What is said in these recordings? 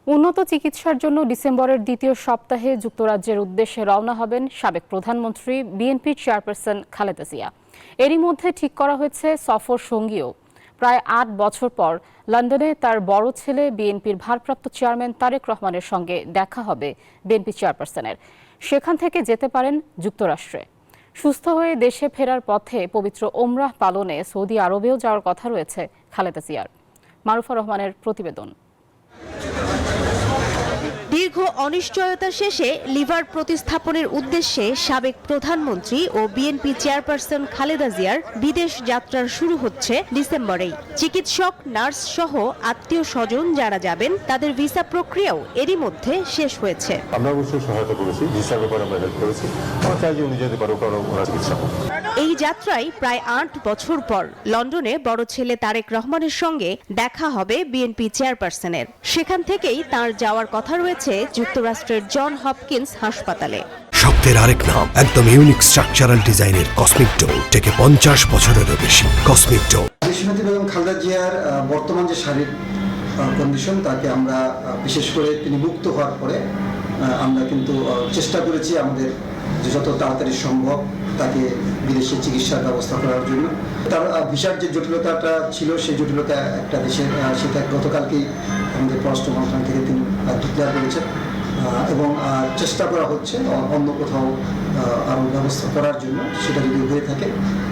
উন্নত চিকিৎসার জন্য ডিসেম্বরের দ্বিতীয় সপ্তাহে যুক্তরাজ্যের উদ্দেশ্যে রওনা হবেন সাবেক প্রধানমন্ত্রী বিএনপি চেয়ারপারসন খালেদা জিয়া। এরই মধ্যে ঠিক করা হয়েছে সফর সঙ্গীও। প্রায় ৮ বছর পর লন্ডনে তার বড় ছেলে বিএনপির ভারপ্রাপ্ত চেয়ারম্যান তারেক রহমানের সঙ্গে দেখা হবে বিএনপি চেয়ারপারসনের। সেখান থেকে যেতে পারেন যুক্তরাষ্ট্রে। সুস্থ হয়ে দেশে ফেরার পথে পবিত্র ওমরাহ পালনে সৌদি আরবেও যাওয়ার কথা রয়েছে খালেদা জিয়ার। মারুফা রহমানের প্রতিবেদন। দীর্ঘ অনিশ্চয়তা শেষে লিভার প্রতিস্থাপনের উদ্দেশ্যে সাবেক প্রধানমন্ত্রী ও বিএনপি চেয়ারপারসন খালেদা জিয়ার বিদেশ যাত্রার শুরু হচ্ছে ডিসেম্বরেই। চিকিৎসক, নার্স সহ আত্মীয় স্বজন যারা যাবেন তাদের ভিসা প্রক্রিয়াও এরই মধ্যে শেষ হয়েছে। আমরা অবশ্যই সহায়তা করেছি, ভিসার ব্যাপারে আমরা হেল্প করেছি। আমরা চাই যে উনি যেতে পারো ওনার চিকিৎসা হোক। এই যাত্রায় প্রায় ৮ বছর পর লন্ডনে বড় ছেলে তারেক রহমানের সঙ্গে দেখা হবে বিএনপি চেয়ারপারসনের। সেখান থেকেই তার যাওয়ার কথা রয়েছে যুক্তরাষ্ট্রের জন হপকিন্স হাসপাতালে। শব্দের আরেক নাম, একদম ইউনিক স্ট্রাকচারাল ডিজাইনের কসমিক ডোম, থেকে 50 বছরেরও বেশি। কসমিক ডোম। দেশনেত্রী বেগম খালেদা জিয়ার বর্তমান যে শারীরিক কন্ডিশন, তাকে আমরা বিশেষ করে তিনি মুক্ত হওয়ার পরে আমরা কিন্তু চেষ্টা করেছি আমাদের যত তাড়াতাড়ি সম্ভব তাকে বিদেশে চিকিৎসার ব্যবস্থা করার জন্য। তার ভিসার যে জটিলতাটা ছিল, সেই জটিলতা একটা দেশের, সেটা গতকালকেই আমাদের পররাষ্ট্র মন্ত্রণালয় থেকে তিনি ডিক্লেয়ার করেছেন এবং চেষ্টা করা হচ্ছে অন্য কোথাও আরও ব্যবস্থা করার জন্য। সেটা যদি হয়ে থাকে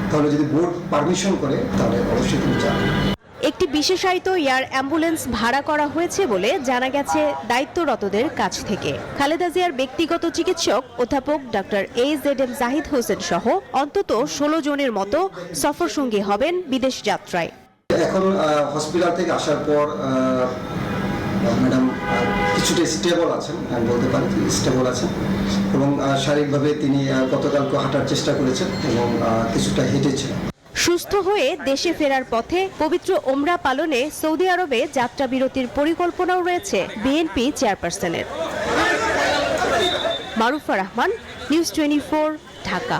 তাহলে, যদি বোর্ড পারমিশন করে, তাহলে অবশ্যই তিনি যাবেন। একটি বিশেষায়িত এয়ার অ্যাম্বুলেন্স ভাড়া করা হয়েছে বলে জানা গেছে দায়িত্বরতদের কাছ থেকে। খালেদা জিয়ার ব্যক্তিগত চিকিৎসক অধ্যাপক ডক্টর AZM জাহিদ হোসেন সহ অন্তত 16 জনের মতো সফরসঙ্গী হবেন বিদেশ যাত্রায়। এখন হসপিটাল থেকে আসার পর ম্যাডাম কিছুটা স্টেবল আছেন, আমি বলতে পারি স্টেবল আছেন, এবং শারীরিকভাবে তিনি গতকালকে হাঁটার চেষ্টা করেছেন এবং কিছুটা হেঁটেছেন। সুস্থ হয়ে দেশে ফেরার পথে পবিত্র ওমরাহ পালনে সৌদি আরবে যাত্রা বিরতির পরিকল্পনাও রয়েছে বিএনপি চেয়ারপারসনের। মারুফা রহমান, নিউজ 24, ঢাকা।